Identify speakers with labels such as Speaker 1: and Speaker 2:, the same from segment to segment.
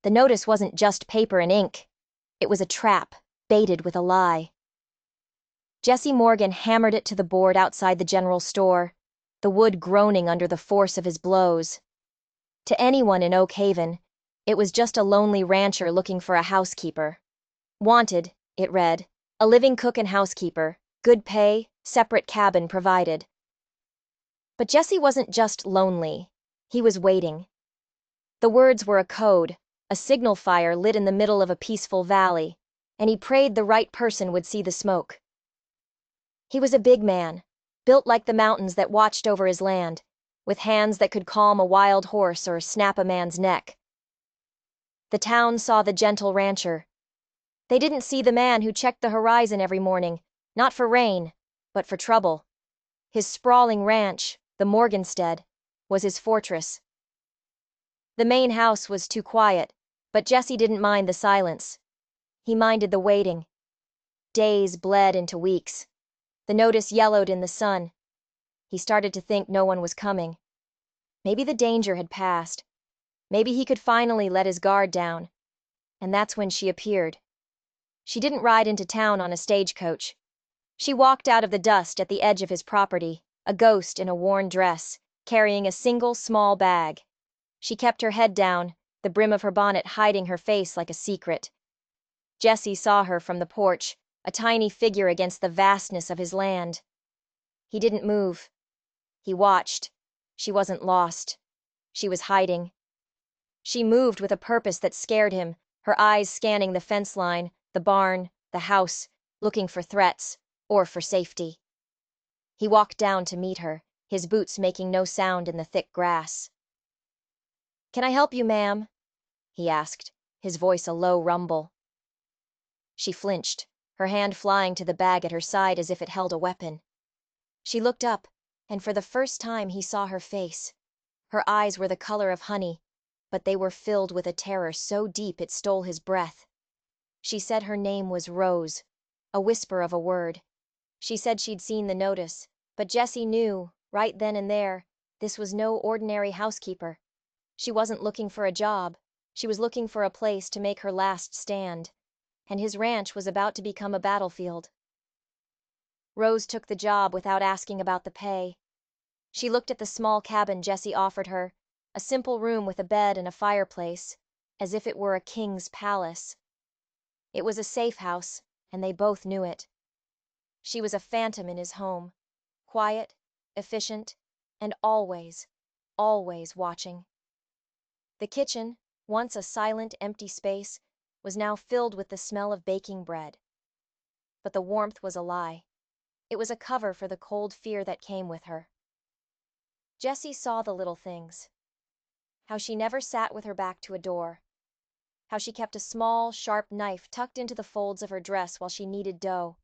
Speaker 1: The notice wasn't just paper and ink. It was a trap, baited with a lie. Jesse Morgan hammered it to the board outside the general store, the wood groaning under the force of his blows. To anyone in Oak Haven, it was just a lonely rancher looking for a housekeeper. Wanted, it read, a living cook and housekeeper, good pay, separate cabin provided. But Jesse wasn't just lonely. He was waiting. The words were a code, a signal fire lit in the middle of a peaceful valley, and he prayed the right person would see the smoke. He was a big man, built like the mountains that watched over his land, with hands that could calm a wild horse or snap a man's neck. The town saw the gentle rancher. They didn't see the man who checked the horizon every morning, not for rain, but for trouble. His sprawling ranch, the Morganstead, was his fortress. The main house was too quiet, but Jesse didn't mind the silence. He minded the waiting. Days bled into weeks. The notice yellowed in the sun. He started to think no one was coming. Maybe the danger had passed. Maybe he could finally let his guard down. And that's when she appeared. She didn't ride into town on a stagecoach. She walked out of the dust at the edge of his property, a ghost in a worn dress, carrying a single small bag. She kept her head down, the brim of her bonnet hiding her face like a secret. Jesse saw her from the porch, a tiny figure against the vastness of his land. He didn't move. He watched. She wasn't lost. She was hiding. She moved with a purpose that scared him, her eyes scanning the fence line, the barn, the house, looking for threats, or for safety. He walked down to meet her, his boots making no sound in the thick grass. "Can I help you, ma'am?" he asked, his voice a low rumble. She flinched, her hand flying to the bag at her side as if it held a weapon. She looked up, and for the first time he saw her face. Her eyes were the color of honey, but they were filled with a terror so deep it stole his breath. She said her name was Rose, a whisper of a word. She said she'd seen the notice, but Jesse knew, right then and there, this was no ordinary housekeeper. She wasn't looking for a job. She was looking for a place to make her last stand. And his ranch was about to become a battlefield. Rose took the job without asking about the pay. She looked at the small cabin Jesse offered her, a simple room with a bed and a fireplace, as if it were a king's palace. It was a safe house, and they both knew it. She was a phantom in his home, quiet, efficient, and always, always watching. The kitchen, once a silent, empty space, was now filled with the smell of baking bread. But the warmth was a lie. It was a cover for the cold fear that came with her. Jesse saw the little things. How she never sat with her back to a door. How she kept a small, sharp knife tucked into the folds of her dress while she kneaded dough.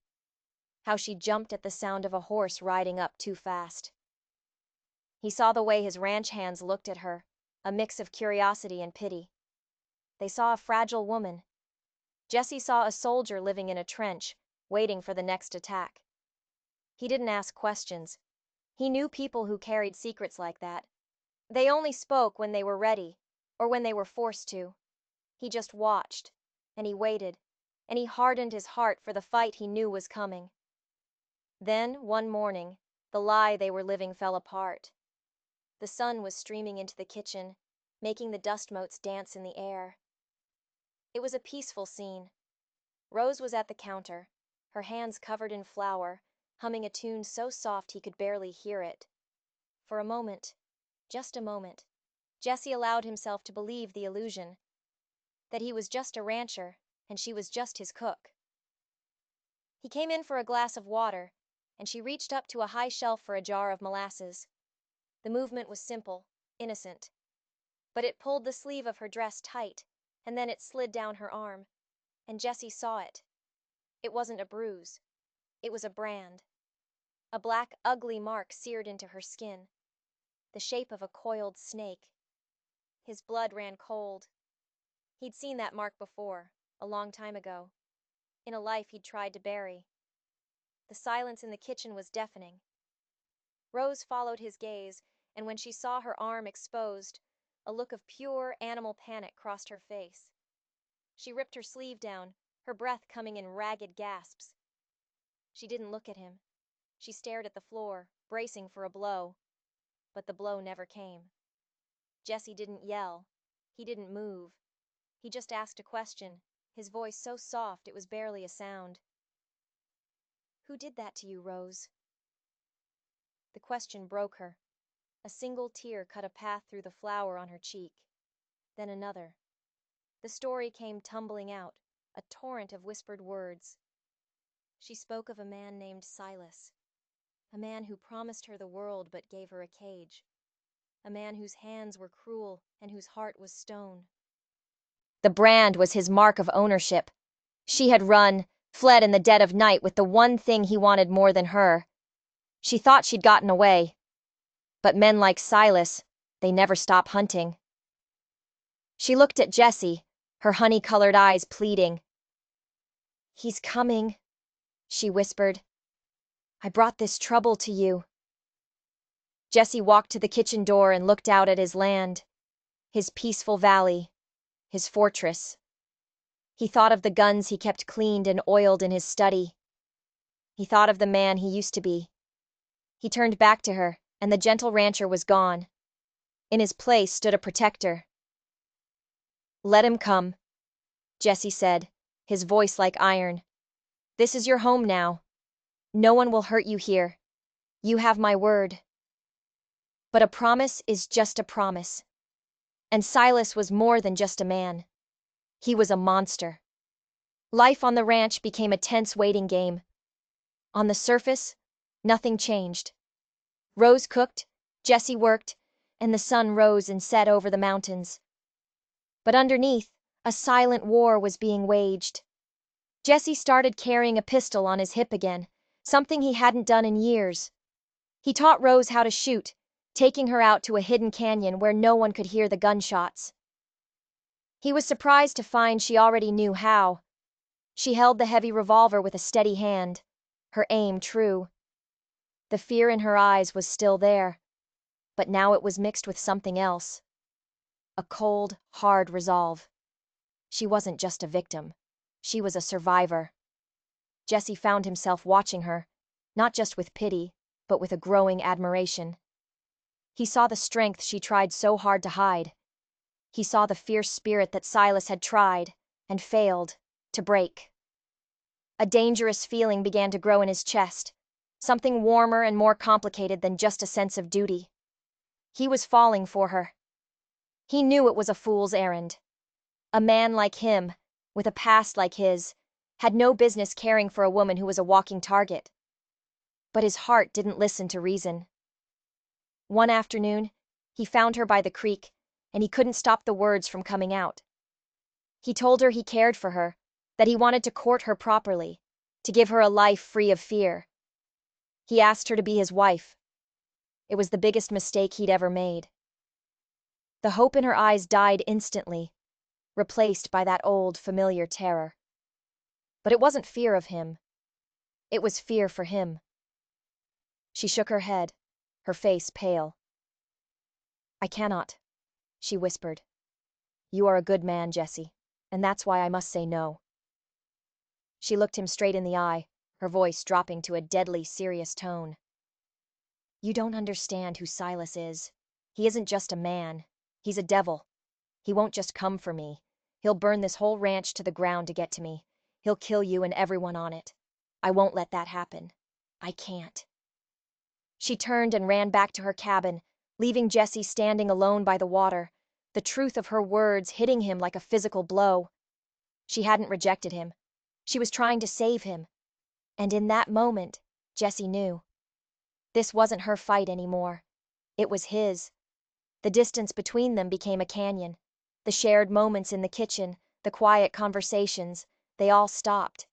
Speaker 1: How she jumped at the sound of a horse riding up too fast. He saw the way his ranch hands looked at her, a mix of curiosity and pity. They saw a fragile woman. Jesse saw a soldier living in a trench, waiting for the next attack. He didn't ask questions. He knew people who carried secrets like that. They only spoke when they were ready, or when they were forced to. He just watched, and he waited, and he hardened his heart for the fight he knew was coming. Then, one morning, the lie they were living fell apart. The sun was streaming into the kitchen, making the dust motes dance in the air. It was a peaceful scene. Rose was at the counter, her hands covered in flour, humming a tune so soft he could barely hear it. For a moment, just a moment, Jesse allowed himself to believe the illusion, that he was just a rancher and she was just his cook. He came in for a glass of water, and she reached up to a high shelf for a jar of molasses. The movement was simple, innocent, but it pulled the sleeve of her dress tight, and then it slid down her arm, and Jesse saw it. It wasn't a bruise. It was a brand. A black, ugly mark seared into her skin, the shape of a coiled snake. His blood ran cold. He'd seen that mark before, a long time ago, in a life he'd tried to bury. The silence in the kitchen was deafening. Rose followed his gaze, and when she saw her arm exposed, A look of pure animal panic crossed her face. She ripped her sleeve down, her breath coming in ragged gasps. She didn't look at him. She stared at the floor, bracing for a blow. But the blow never came. Jesse didn't yell. He didn't move. He just asked a question, his voice so soft it was barely a sound. "Who did that to you, Rose?" The question broke her. A single tear cut a path through the flower on her cheek. Then another. The story came tumbling out, a torrent of whispered words. She spoke of a man named Silas. A man who promised her the world but gave her a cage. A man whose hands were cruel and whose heart was stone. The brand was his mark of ownership. She had run, fled in the dead of night with the one thing he wanted more than her. She thought she'd gotten away. But men like Silas, they never stop hunting. She looked at Jesse, her honey-colored eyes pleading. "He's coming," she whispered. "I brought this trouble to you." Jesse walked to the kitchen door and looked out at his land, his peaceful valley, his fortress. He thought of the guns he kept cleaned and oiled in his study. He thought of the man he used to be. He turned back to her, and the gentle rancher was gone. In his place stood a protector. "Let him come," Jesse said, his voice like iron. "This is your home now. No one will hurt you here. You have my word." But a promise is just a promise. And Silas was more than just a man. He was a monster. Life on the ranch became a tense waiting game. On the surface, nothing changed. Rose cooked, Jesse worked, and the sun rose and set over the mountains. But underneath, a silent war was being waged. Jesse started carrying a pistol on his hip again, something he hadn't done in years. He taught Rose how to shoot, taking her out to a hidden canyon where no one could hear the gunshots. He was surprised to find she already knew how. She held the heavy revolver with a steady hand, her aim true. The fear in her eyes was still there, but now it was mixed with something else. A cold, hard resolve. She wasn't just a victim. She was a survivor. Jesse found himself watching her, not just with pity, but with a growing admiration. He saw the strength she tried so hard to hide. He saw the fierce spirit that Silas had tried, and failed, to break. A dangerous feeling began to grow in his chest, something warmer and more complicated than just a sense of duty. He was falling for her. He knew it was a fool's errand. A man like him, with a past like his, had no business caring for a woman who was a walking target. But his heart didn't listen to reason. One afternoon, he found her by the creek, and he couldn't stop the words from coming out. He told her he cared for her, that he wanted to court her properly, to give her a life free of fear. He asked her to be his wife. It was the biggest mistake he'd ever made. The hope in her eyes died instantly, replaced by that old, familiar terror. But it wasn't fear of him. It was fear for him. She shook her head, her face pale. "I cannot," she whispered. "You are a good man, Jesse, and that's why I must say no." She looked him straight in the eye, her voice dropping to a deadly serious tone. "You don't understand who Silas is. He isn't just a man. He's a devil. He won't just come for me. He'll burn this whole ranch to the ground to get to me. He'll kill you and everyone on it. I won't let that happen. I can't." She turned and ran back to her cabin, leaving Jesse standing alone by the water, the truth of her words hitting him like a physical blow. She hadn't rejected him. She was trying to save him. And in that moment, Jesse knew. This wasn't her fight anymore. It was his. The distance between them became a canyon. The shared moments in the kitchen, the quiet conversations, they all stopped.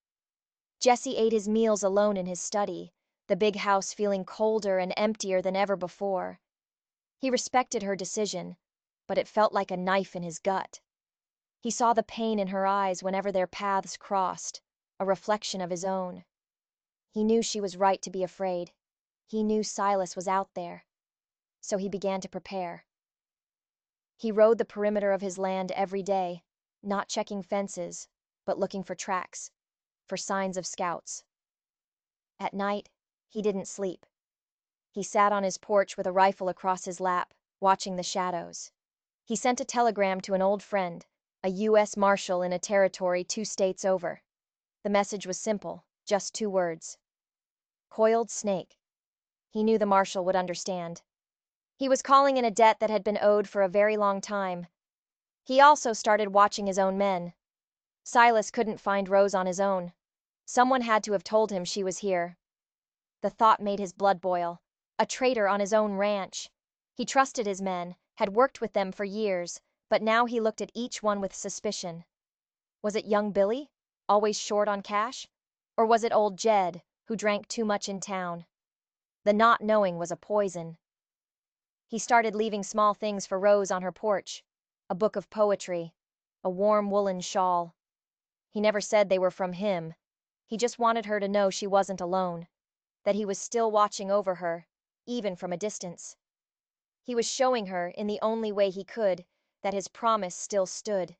Speaker 1: Jesse ate his meals alone in his study, the big house feeling colder and emptier than ever before. He respected her decision, but it felt like a knife in his gut. He saw the pain in her eyes whenever their paths crossed, a reflection of his own. He knew she was right to be afraid. He knew Silas was out there. So he began to prepare. He rode the perimeter of his land every day, not checking fences, but looking for tracks, for signs of scouts. At night, he didn't sleep. He sat on his porch with a rifle across his lap, watching the shadows. He sent a telegram to an old friend, a U.S. Marshal in a territory 2 states over. The message was simple, just 2 words. Coiled snake. He knew the Marshal would understand. He was calling in a debt that had been owed for a very long time. He also started watching his own men. Silas couldn't find Rose on his own. Someone had to have told him she was here. The thought made his blood boil. A traitor on his own ranch. He trusted his men, had worked with them for years, but now he looked at each one with suspicion. Was it young Billy, always short on cash? Or was it old Jed, who drank too much in town? The not knowing was a poison. He started leaving small things for Rose on her porch. A book of poetry. A warm woolen shawl. He never said they were from him. He just wanted her to know she wasn't alone. That he was still watching over her, even from a distance. He was showing her, in the only way he could, that his promise still stood.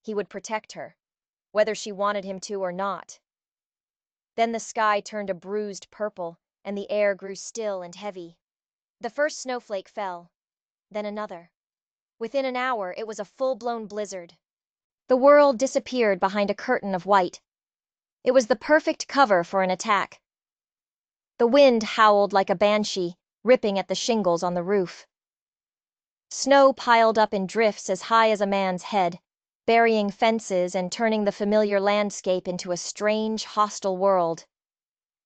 Speaker 1: He would protect her, whether she wanted him to or not. Then the sky turned a bruised purple, and the air grew still and heavy. The first snowflake fell, then another. Within an hour, it was a full-blown blizzard. The world disappeared behind a curtain of white. It was the perfect cover for an attack. The wind howled like a banshee, ripping at the shingles on the roof. Snow piled up in drifts as high as a man's head, burying fences and turning the familiar landscape into a strange, hostile world.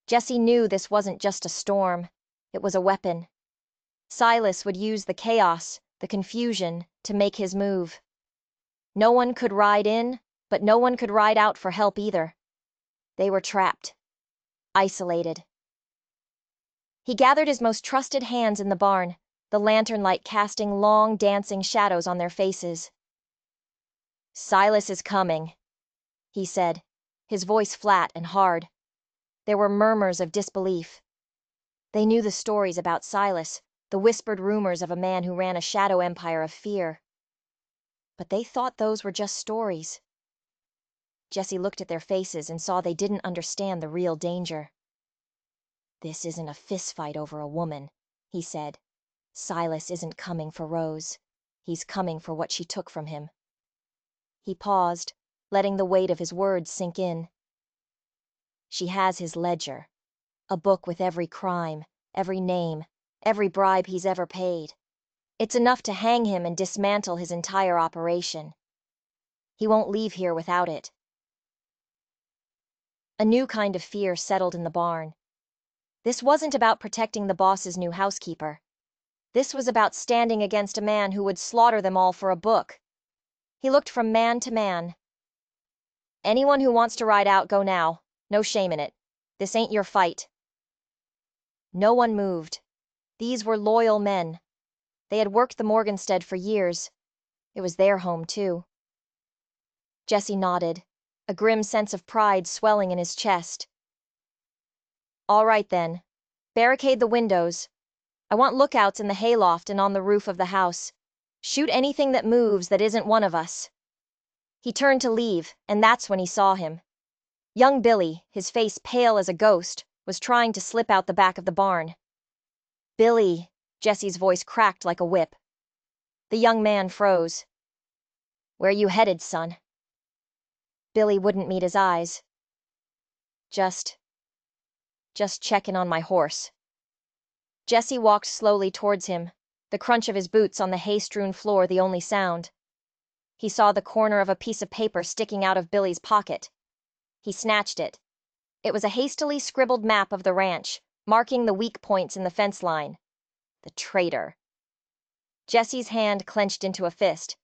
Speaker 1: Jesse knew this wasn't just a storm. It was a weapon. Silas would use the chaos, the confusion, to make his move. No one could ride in, but no one could ride out for help either. They were trapped. Isolated. He gathered his most trusted hands in the barn, the lantern light casting long, dancing shadows on their faces. "Silas is coming," he said, his voice flat and hard. There were murmurs of disbelief. They knew the stories about Silas, the whispered rumors of a man who ran a shadow empire of fear. But they thought those were just stories. Jesse looked at their faces and saw they didn't understand the real danger. "This isn't a fistfight over a woman," he said. "Silas isn't coming for Rose. He's coming for what she took from him." He paused, letting the weight of his words sink in. "She has his ledger. A book with every crime, every name, every bribe he's ever paid. It's enough to hang him and dismantle his entire operation. He won't leave here without it." A new kind of fear settled in the barn. This wasn't about protecting the boss's new housekeeper. This was about standing against a man who would slaughter them all for a book. He looked from man to man. "Anyone who wants to ride out, go now. No shame in it. This ain't your fight." No one moved. These were loyal men. They had worked the Morganstead for years. It was their home, too. Jesse nodded, a grim sense of pride swelling in his chest. "All right, then. Barricade the windows. I want lookouts in the hayloft and on the roof of the house. Shoot anything that moves that isn't one of us." He turned to leave, and that's when he saw him. Young Billy, his face pale as a ghost, was trying to slip out the back of the barn. "Billy," Jesse's voice cracked like a whip. The young man froze. "Where you headed, son?" Billy wouldn't meet his eyes. Just checking on my horse." Jesse walked slowly towards him, the crunch of his boots on the hay-strewn floor the only sound. He saw the corner of a piece of paper sticking out of Billy's pocket. He snatched it. It was a hastily scribbled map of the ranch, marking the weak points in the fence line. The traitor. Jesse's hand clenched into a fist.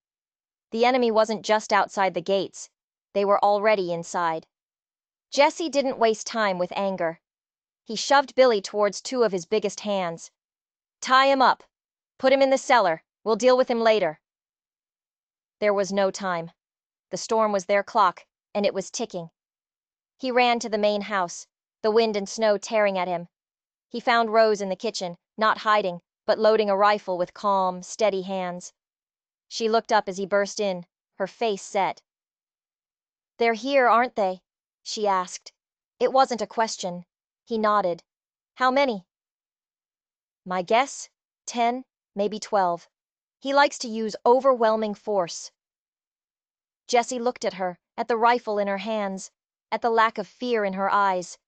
Speaker 1: The enemy wasn't just outside the gates. They were already inside. Jesse didn't waste time with anger. He shoved Billy towards 2 of his biggest hands. "Tie him up. Put him in the cellar. We'll deal with him later." There was no time. The storm was their clock, and it was ticking. He ran to the main house, the wind and snow tearing at him. He found Rose in the kitchen, not hiding, but loading a rifle with calm, steady hands. She looked up as he burst in, her face set. "They're here, aren't they?" she asked. It wasn't a question. He nodded. "How many?" "My guess? 10, maybe 12. He likes to use overwhelming force." Jessie looked at her, at the rifle in her hands, at the lack of fear in her eyes.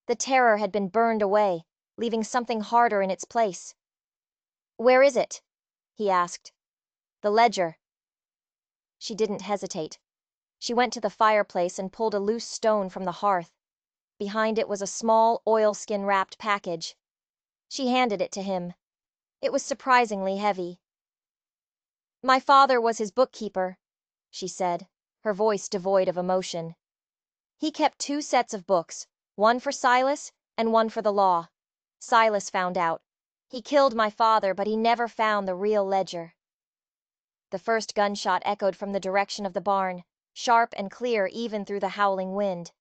Speaker 1: The terror had been burned away, leaving something harder in its place. "Where is it?" he asked. "The ledger." She didn't hesitate. She went to the fireplace and pulled a loose stone from the hearth. Behind it was a small oilskin-wrapped package. She handed it to him. It was surprisingly heavy. "My father was his bookkeeper," she said, her voice devoid of emotion. "He kept 2 sets of books, one for Silas and one for the law. Silas found out. He killed my father, but he never found the real ledger." The first gunshot echoed from the direction of the barn, sharp and clear even through the howling wind.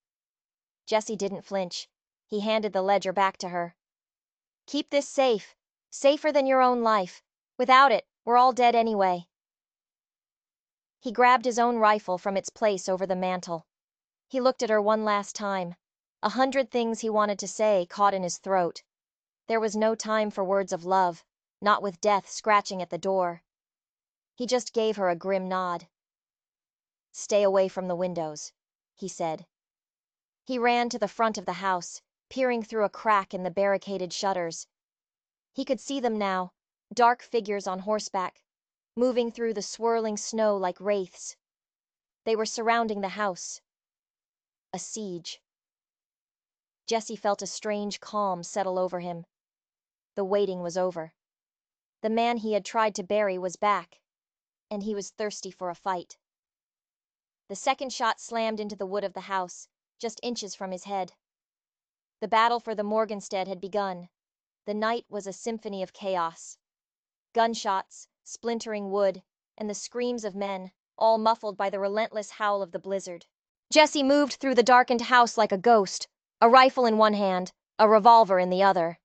Speaker 1: Jessie didn't flinch. He handed the ledger back to her. "Keep this safe, safer than your own life. Without it, we're all dead anyway." He grabbed his own rifle from its place over the mantel. He looked at her one last time. 100 things he wanted to say caught in his throat. There was no time for words of love, not with death scratching at the door. He just gave her a grim nod. "Stay away from the windows," he said. He ran to the front of the house, peering through a crack in the barricaded shutters. He could see them now, dark figures on horseback, moving through the swirling snow like wraiths. They were surrounding the house. A siege. Jessie felt a strange calm settle over him. The waiting was over. The man he had tried to bury was back, and he was thirsty for a fight. The second shot slammed into the wood of the house, just inches from his head. The battle for the Morgenstead had begun. The night was a symphony of chaos. Gunshots, splintering wood, and the screams of men, all muffled by the relentless howl of the blizzard. Jessie moved through the darkened house like a ghost, a rifle in one hand, a revolver in the other.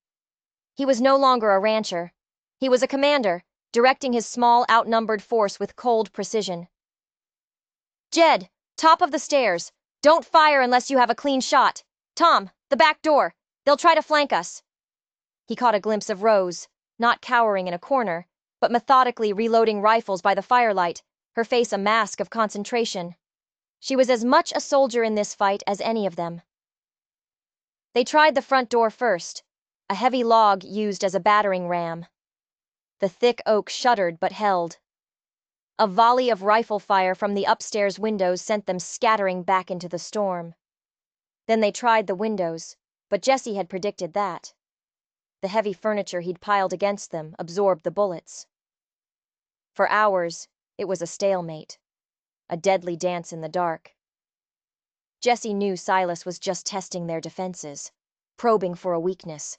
Speaker 1: He was no longer a rancher. He was a commander, directing his small, outnumbered force with cold precision. "Jed, top of the stairs. Don't fire unless you have a clean shot. Tom, the back door. They'll try to flank us." He caught a glimpse of Rose, not cowering in a corner, but methodically reloading rifles by the firelight, her face a mask of concentration. She was as much a soldier in this fight as any of them. They tried the front door first, a heavy log used as a battering ram. The thick oak shuddered but held. A volley of rifle fire from the upstairs windows sent them scattering back into the storm. Then they tried the windows, but Jessie had predicted that. The heavy furniture he'd piled against them absorbed the bullets. For hours, it was a stalemate, a deadly dance in the dark. Jessie knew Silas was just testing their defenses, probing for a weakness.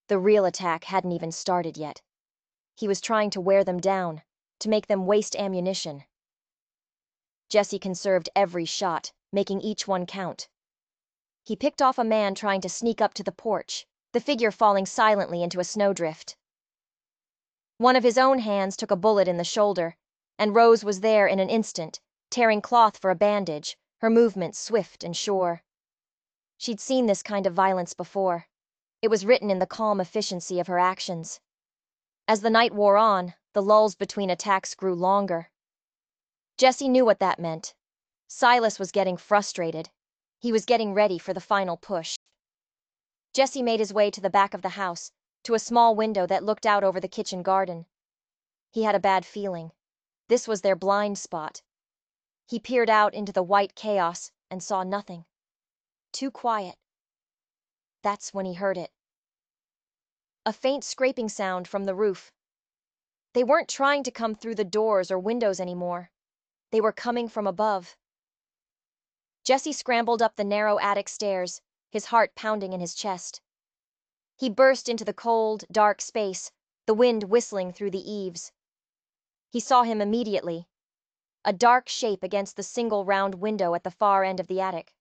Speaker 1: The real attack hadn't even started yet. He was trying to wear them down, to make them waste ammunition. Jessie conserved every shot, making each one count. He picked off a man trying to sneak up to the porch, the figure falling silently into a snowdrift. One of his own hands took a bullet in the shoulder, and Rose was there in an instant, tearing cloth for a bandage, her movements swift and sure. She'd seen this kind of violence before. It was written in the calm efficiency of her actions. As the night wore on, the lulls between attacks grew longer. Jessie knew what that meant. Silas was getting frustrated. He was getting ready for the final push. Jessie made his way to the back of the house, to a small window that looked out over the kitchen garden. He had a bad feeling. This was their blind spot. He peered out into the white chaos and saw nothing. Too quiet. That's when he heard it. A faint scraping sound from the roof. They weren't trying to come through the doors or windows anymore. They were coming from above. Jessie scrambled up the narrow attic stairs, his heart pounding in his chest. He burst into the cold, dark space, the wind whistling through the eaves. He saw him immediately. A dark shape against the single round window at the far end of the attic.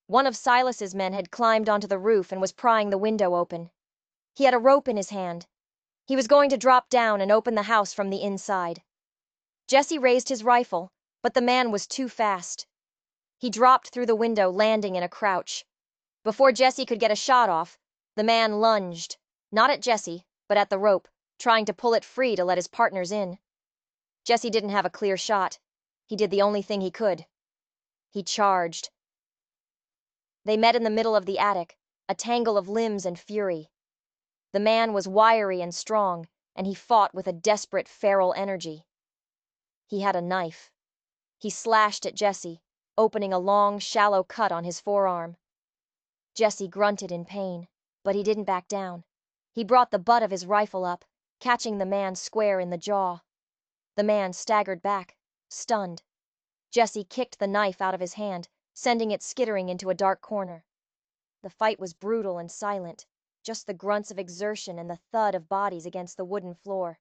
Speaker 1: One of Silas's men had climbed onto the roof and was prying the window open. He had a rope in his hand. He was going to drop down and open the house from the inside. Jesse raised his rifle, but the man was too fast. He dropped through the window, landing in a crouch. Before Jesse could get a shot off, the man lunged, not at Jesse, but at the rope, trying to pull it free to let his partners in. Jesse didn't have a clear shot. He did the only thing he could. He charged. They met in the middle of the attic, a tangle of limbs and fury. The man was wiry and strong, and he fought with a desperate feral energy. He had a knife. He slashed at Jesse, opening a long, shallow cut on his forearm. Jesse grunted in pain, but he didn't back down. He brought the butt of his rifle up, catching the man square in the jaw. The man staggered back, stunned. Jesse kicked the knife out of his hand, sending it skittering into a dark corner. The fight was brutal and silent, just the grunts of exertion and the thud of bodies against the wooden floor.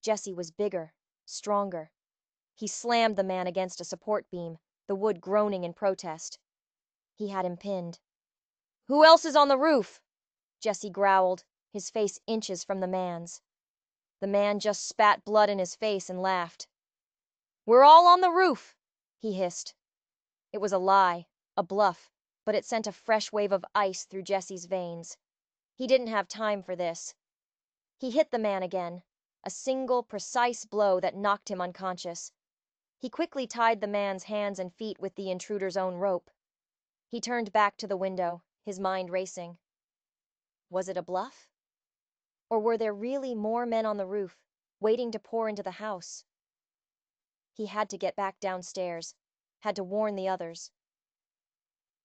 Speaker 1: Jesse was bigger, stronger. He slammed the man against a support beam, the wood groaning in protest. He had him pinned. "Who else is on the roof?" Jesse growled, his face inches from the man's. The man just spat blood in his face and laughed. "We're all on the roof," he hissed. It was a lie, a bluff, but it sent a fresh wave of ice through Jesse's veins. He didn't have time for this. He hit the man again, a single, precise blow that knocked him unconscious. He quickly tied the man's hands and feet with the intruder's own rope. He turned back to the window, his mind racing. Was it a bluff? Or were there really more men on the roof, waiting to pour into the house? He had to get back downstairs, had to warn the others.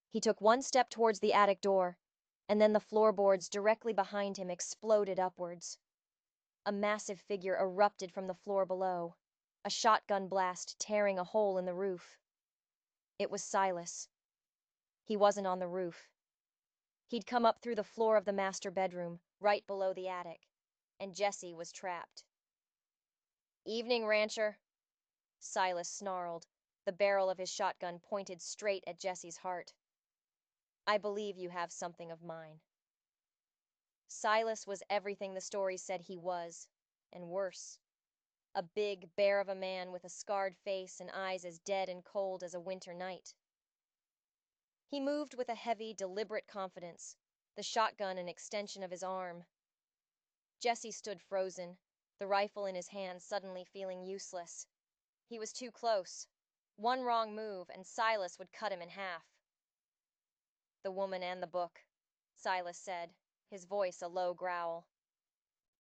Speaker 1: He took one step towards the attic door, and then the floorboards directly behind him exploded upwards. A massive figure erupted from the floor below, a shotgun blast tearing a hole in the roof. It was Silas. He wasn't on the roof. He'd come up through the floor of the master bedroom, right below the attic, and Jesse was trapped. "Evening, rancher," Silas snarled, the barrel of his shotgun pointed straight at Jesse's heart. "I believe you have something of mine." Silas was everything the stories said he was, and worse. A big bear of a man with a scarred face and eyes as dead and cold as a winter night. He moved with a heavy, deliberate confidence, the shotgun an extension of his arm. Jesse stood frozen, the rifle in his hand suddenly feeling useless. He was too close. One wrong move, and Silas would cut him in half. "The woman and the book," Silas said, his voice a low growl.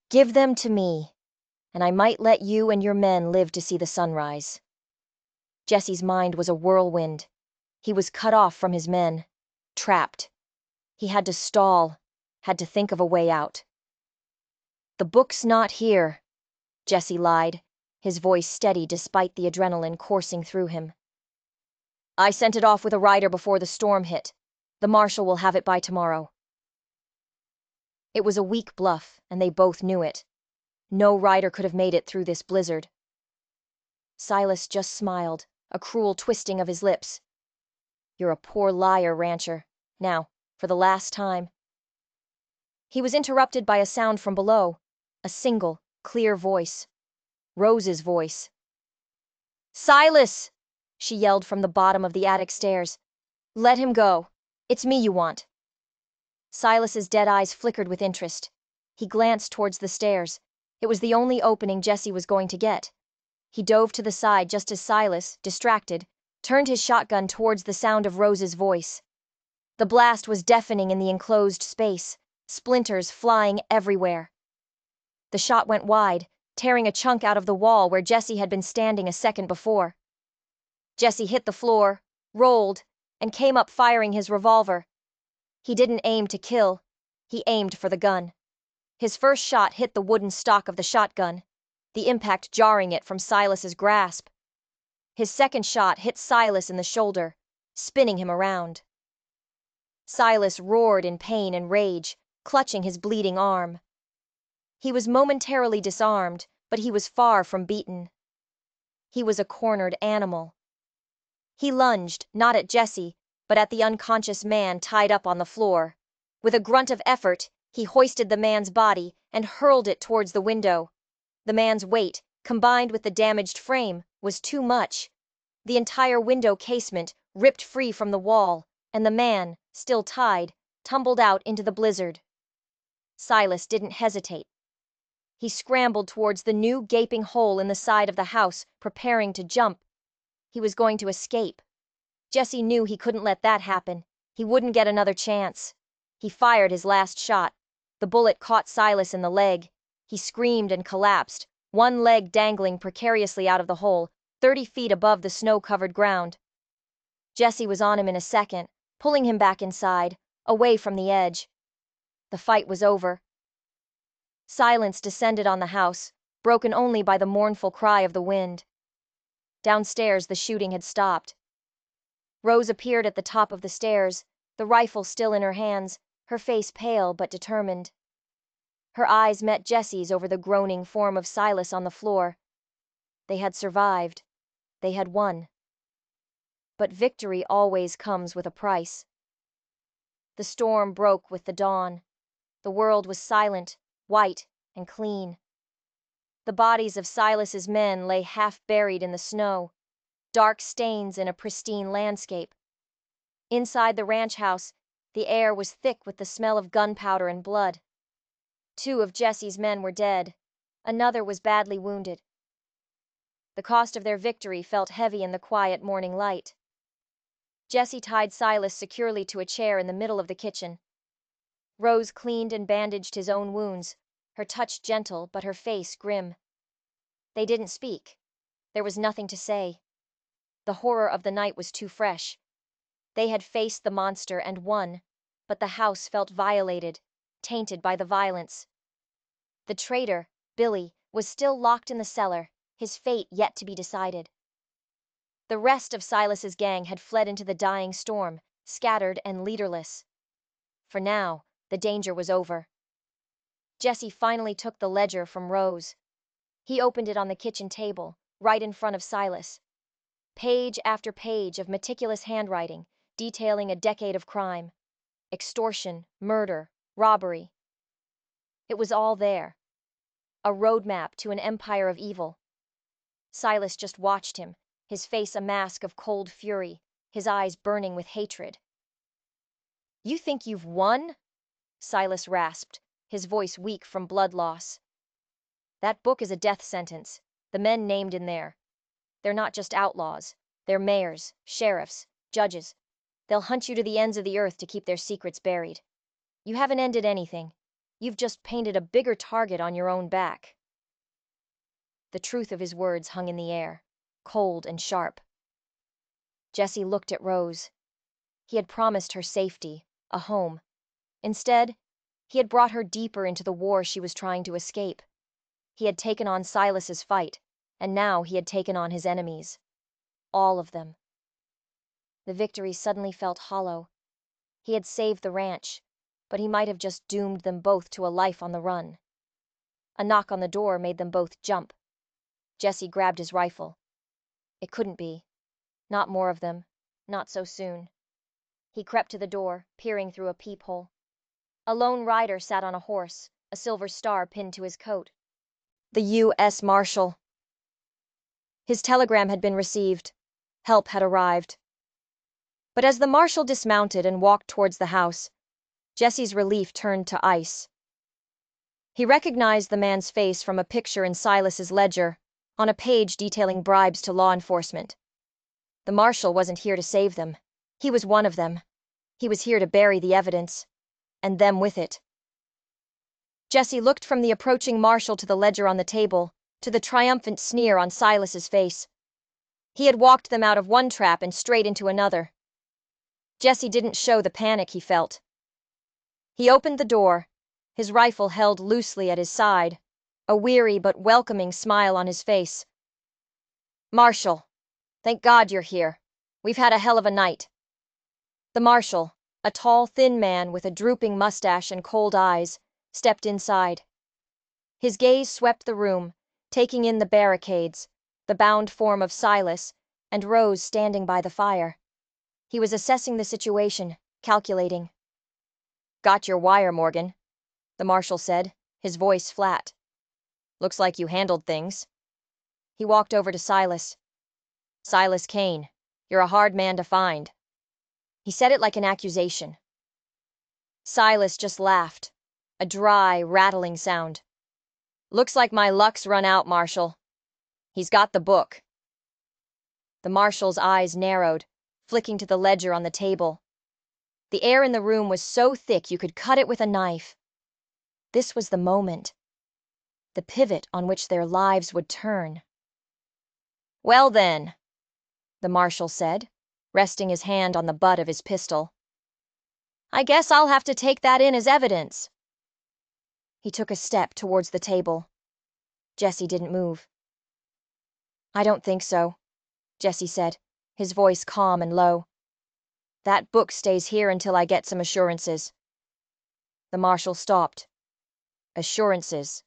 Speaker 1: "Give them to me, and I might let you and your men live to see the sunrise." Jesse's mind was a whirlwind. He was cut off from his men, trapped. He had to stall, had to think of a way out. "The book's not here," Jesse lied, his voice steady despite the adrenaline coursing through him. "I sent it off with a rider before the storm hit. The marshal will have it by tomorrow." It was a weak bluff, and they both knew it. No rider could have made it through this blizzard. Silas just smiled, a cruel twisting of his lips. "You're a poor liar, rancher. Now, for the last time." He was interrupted by a sound from below, a single, clear voice. Rose's voice. "Silas!" she yelled from the bottom of the attic stairs. "Let him go. It's me you want." Silas's dead eyes flickered with interest. He glanced towards the stairs. It was the only opening Jesse was going to get. He dove to the side just as Silas, distracted, turned his shotgun towards the sound of Rose's voice. The blast was deafening in the enclosed space, splinters flying everywhere. The shot went wide, tearing a chunk out of the wall where Jesse had been standing a second before. Jesse hit the floor, rolled, and came up firing his revolver. He didn't aim to kill. He aimed for the gun. His first shot hit the wooden stock of the shotgun, the impact jarring it from Silas's grasp. His second shot hit Silas in the shoulder, spinning him around. Silas roared in pain and rage, clutching his bleeding arm. He was momentarily disarmed, but he was far from beaten. He was a cornered animal. He lunged, not at Jesse, but at the unconscious man tied up on the floor. With a grunt of effort, he hoisted the man's body and hurled it towards the window. The man's weight, combined with the damaged frame, was too much. The entire window casement ripped free from the wall, and the man, still tied, tumbled out into the blizzard. Silas didn't hesitate. He scrambled towards the new gaping hole in the side of the house, preparing to jump. He was going to escape. Jesse knew he couldn't let that happen. He wouldn't get another chance. He fired his last shot. The bullet caught Silas in the leg. He screamed and collapsed, one leg dangling precariously out of the hole, 30 feet above the snow-covered ground. Jesse was on him in a second, pulling him back inside, away from the edge. The fight was over. Silence descended on the house, broken only by the mournful cry of the wind. Downstairs, the shooting had stopped. Rose appeared at the top of the stairs, the rifle still in her hands, her face pale but determined. Her eyes met Jesse's over the groaning form of Silas on the floor. They had survived. They had won. But victory always comes with a price. The storm broke with the dawn. The world was silent, white, and clean. The bodies of Silas's men lay half buried in the snow, dark stains in a pristine landscape. Inside the ranch house, the air was thick with the smell of gunpowder and blood. 2 of Jesse's men were dead. Another was badly wounded. The cost of their victory felt heavy in the quiet morning light. Jesse tied Silas securely to a chair in the middle of the kitchen. Rose cleaned and bandaged his own wounds, her touch gentle but her face grim. They didn't speak. There was nothing to say. The horror of the night was too fresh. They had faced the monster and won, but the house felt violated, tainted by the violence. The traitor, Billy, was still locked in the cellar, his fate yet to be decided. The rest of Silas's gang had fled into the dying storm, scattered and leaderless. For now, the danger was over. Jesse finally took the ledger from Rose. He opened it on the kitchen table, right in front of Silas. Page after page of meticulous handwriting, detailing a decade of crime. Extortion, murder, robbery. It was all there. A roadmap to an empire of evil. Silas just watched him, his face a mask of cold fury, his eyes burning with hatred. "You think you've won?" Silas rasped, his voice weak from blood loss. "That book is a death sentence, the men named in there. They're not just outlaws, they're mayors, sheriffs, judges. They'll hunt you to the ends of the earth to keep their secrets buried. You haven't ended anything. You've just painted a bigger target on your own back." The truth of his words hung in the air, cold and sharp. Jesse looked at Rose. He had promised her safety, a home. Instead, he had brought her deeper into the war she was trying to escape. He had taken on Silas's fight, and now he had taken on his enemies. All of them. The victory suddenly felt hollow. He had saved the ranch, but he might have just doomed them both to a life on the run. A knock on the door made them both jump. Jesse grabbed his rifle. It couldn't be. Not more of them. Not so soon. He crept to the door, peering through a peephole. A lone rider sat on a horse, a silver star pinned to his coat. The U.S. Marshal. His telegram had been received. Help had arrived. But as the marshal dismounted and walked towards the house, Jesse's relief turned to ice. He recognized the man's face from a picture in Silas's ledger, on a page detailing bribes to law enforcement. The marshal wasn't here to save them. He was one of them. He was here to bury the evidence, and them with it. Jesse looked from the approaching marshal to the ledger on the table, to the triumphant sneer on Silas's face. He had walked them out of one trap and straight into another. Jesse didn't show the panic he felt. He opened the door, his rifle held loosely at his side, a weary but welcoming smile on his face. "Marshal, thank God you're here. We've had a hell of a night." The marshal, a tall, thin man with a drooping mustache and cold eyes, stepped inside. His gaze swept the room, taking in the barricades, the bound form of Silas, and Rose standing by the fire. He was assessing the situation, calculating. "Got your wire, Morgan," the marshal said, his voice flat. "Looks like you handled things." He walked over to Silas. "Silas Kane, you're a hard man to find." He said it like an accusation. Silas just laughed, a dry, rattling sound. "Looks like my luck's run out, Marshal. He's got the book." The Marshal's eyes narrowed, flicking to the ledger on the table. The air in the room was so thick you could cut it with a knife. This was the moment. The pivot on which their lives would turn. "Well then," the Marshal said, resting his hand on the butt of his pistol. "I guess I'll have to take that in as evidence." He took a step towards the table. Jesse didn't move. "I don't think so," Jesse said, his voice calm and low. "That book stays here until I get some assurances." The Marshal stopped. "Assurances?"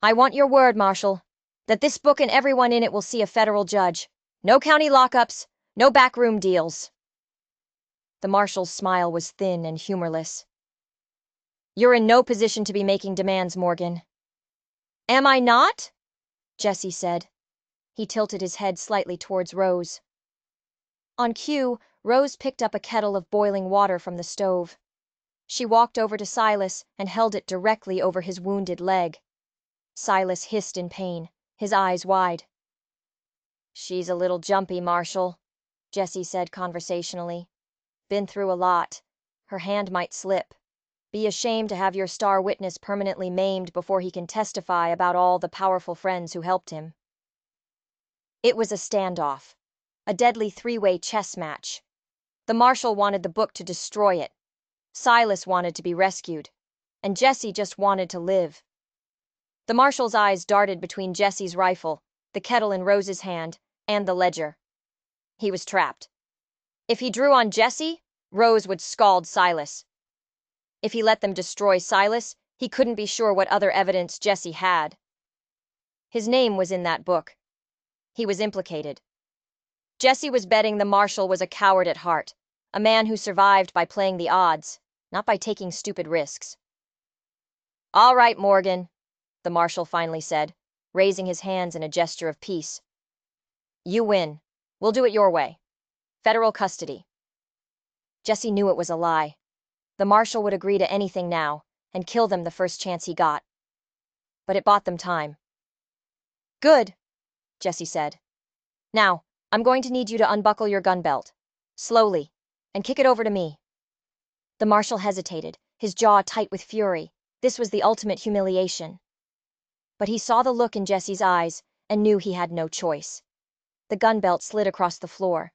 Speaker 1: "I want your word, Marshal, that this book and everyone in it will see a federal judge. No county lockups, no backroom deals." The Marshal's smile was thin and humorless. "You're in no position to be making demands, Morgan." "Am I not?" Jesse said. He tilted his head slightly towards Rose. On cue, Rose picked up a kettle of boiling water from the stove. She walked over to Silas and held it directly over his wounded leg. Silas hissed in pain, his eyes wide. "She's a little jumpy, Marshal," Jesse said conversationally. "Been through a lot. Her hand might slip. Be ashamed to have your star witness permanently maimed before he can testify about all the powerful friends who helped him." It was a standoff, a deadly three-way chess match. The Marshal wanted the book to destroy it. Silas wanted to be rescued, and Jesse just wanted to live. The Marshal's eyes darted between Jesse's rifle, the kettle in Rose's hand, and the ledger. He was trapped. If he drew on Jesse, Rose would scald Silas. If he let them destroy Silas, he couldn't be sure what other evidence Jesse had. His name was in that book. He was implicated. Jesse was betting the Marshal was a coward at heart, a man who survived by playing the odds, not by taking stupid risks. "All right, Morgan," the Marshal finally said, raising his hands in a gesture of peace. "You win. We'll do it your way. Federal custody." Jesse knew it was a lie. The Marshal would agree to anything now, and kill them the first chance he got. But it bought them time. "Good," Jesse said. "Now, I'm going to need you to unbuckle your gun belt. Slowly, and kick it over to me." The Marshal hesitated, his jaw tight with fury. This was the ultimate humiliation. But he saw the look in Jesse's eyes and knew he had no choice. The gun belt slid across the floor.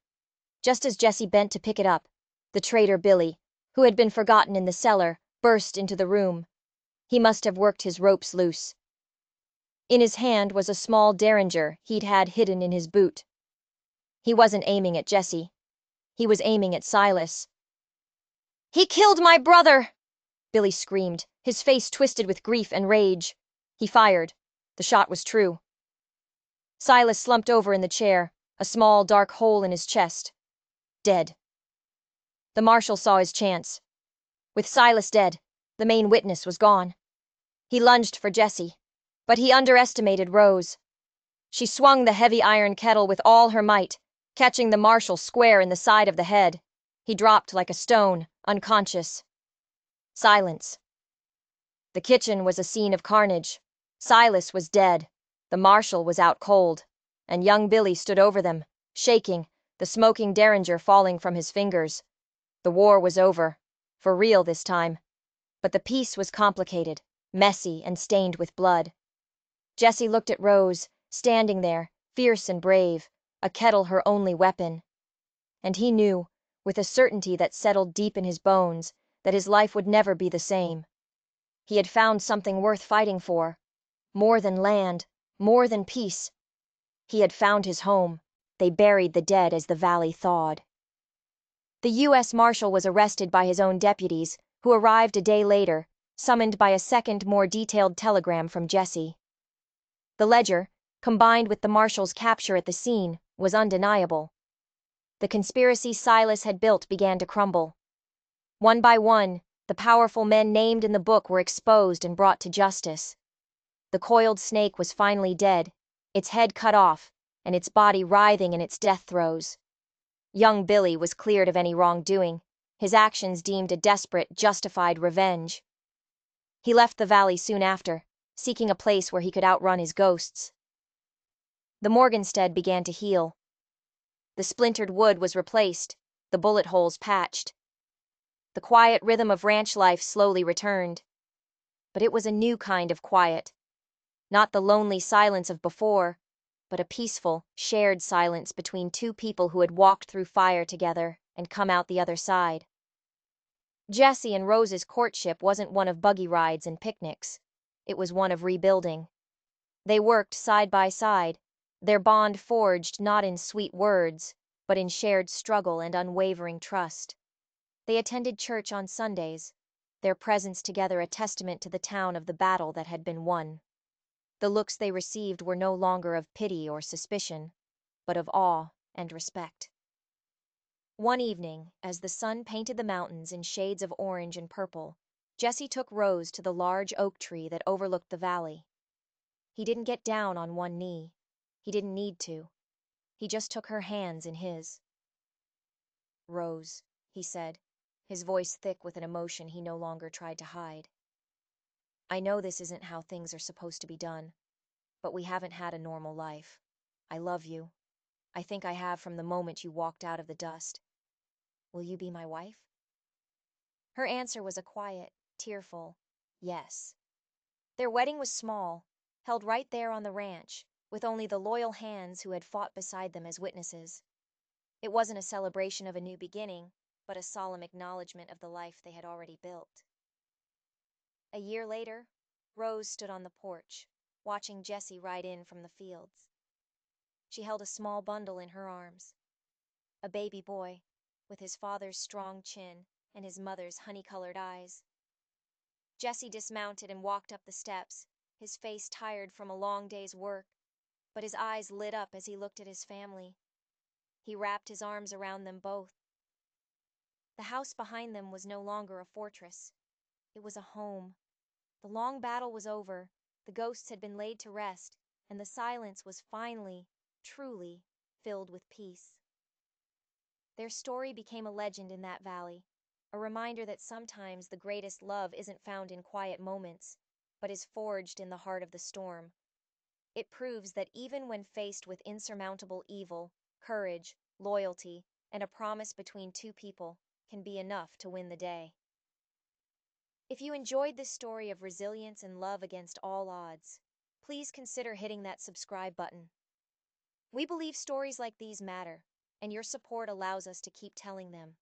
Speaker 1: Just as Jesse bent to pick it up, the traitor Billy, who had been forgotten in the cellar, burst into the room. He must have worked his ropes loose. In his hand was a small derringer he'd had hidden in his boot. He wasn't aiming at Jesse. He was aiming at Silas. "He killed my brother!" Billy screamed, his face twisted with grief and rage. He fired. The shot was true. Silas slumped over in the chair, a small dark hole in his chest. Dead. The Marshal saw his chance. With Silas dead, the main witness was gone. He lunged for Jesse, but he underestimated Rose. She swung the heavy iron kettle with all her might, catching the Marshal square in the side of the head. He dropped like a stone, unconscious. Silence. The kitchen was a scene of carnage. Silas was dead. The Marshal was out cold, and young Billy stood over them, shaking, the smoking derringer falling from his fingers. The war was over, for real this time. But the peace was complicated, messy, and stained with blood. Jesse looked at Rose, standing there, fierce and brave, a kettle her only weapon. And he knew, with a certainty that settled deep in his bones, that his life would never be the same. He had found something worth fighting for. More than land, more than peace. He had found his home. They buried the dead as the valley thawed. The U.S. Marshal was arrested by his own deputies, who arrived a day later, summoned by a second, more detailed telegram from Jesse. The ledger, combined with the Marshal's capture at the scene, was undeniable. The conspiracy Silas had built began to crumble. One by one, the powerful men named in the book were exposed and brought to justice. The coiled snake was finally dead, its head cut off, and its body writhing in its death throes. Young Billy was cleared of any wrongdoing, his actions deemed a desperate, justified revenge. He left the valley soon after, seeking a place where he could outrun his ghosts. The Morganstead began to heal. The splintered wood was replaced, the bullet holes patched. The quiet rhythm of ranch life slowly returned. But it was a new kind of quiet. Not the lonely silence of before, but a peaceful, shared silence between two people who had walked through fire together and come out the other side. Jesse and Rose's courtship wasn't one of buggy rides and picnics. It was one of rebuilding. They worked side by side, their bond forged not in sweet words, but in shared struggle and unwavering trust. They attended church on Sundays, their presence together a testament to the town of the battle that had been won. The looks they received were no longer of pity or suspicion, but of awe and respect. One evening, as the sun painted the mountains in shades of orange and purple, Jesse took Rose to the large oak tree that overlooked the valley. He didn't get down on one knee. He didn't need to. He just took her hands in his. "Rose," he said, his voice thick with an emotion he no longer tried to hide. "I know this isn't how things are supposed to be done, but we haven't had a normal life. I love you. I think I have from the moment you walked out of the dust. Will you be my wife?" Her answer was a quiet, tearful yes. Their wedding was small, held right there on the ranch, with only the loyal hands who had fought beside them as witnesses. It wasn't a celebration of a new beginning, but a solemn acknowledgement of the life they had already built. A year later, Rose stood on the porch, watching Jesse ride in from the fields. She held a small bundle in her arms. A baby boy, with his father's strong chin and his mother's honey-colored eyes. Jesse dismounted and walked up the steps, his face tired from a long day's work, but his eyes lit up as he looked at his family. He wrapped his arms around them both. The house behind them was no longer a fortress. It was a home. The long battle was over, the ghosts had been laid to rest, and the silence was finally, truly, filled with peace. Their story became a legend in that valley, a reminder that sometimes the greatest love isn't found in quiet moments, but is forged in the heart of the storm. It proves that even when faced with insurmountable evil, courage, loyalty, and a promise between two people can be enough to win the day. If you enjoyed this story of resilience and love against all odds, please consider hitting that subscribe button. We believe stories like these matter, and your support allows us to keep telling them.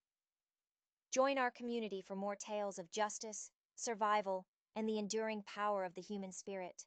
Speaker 1: Join our community for more tales of justice, survival, and the enduring power of the human spirit.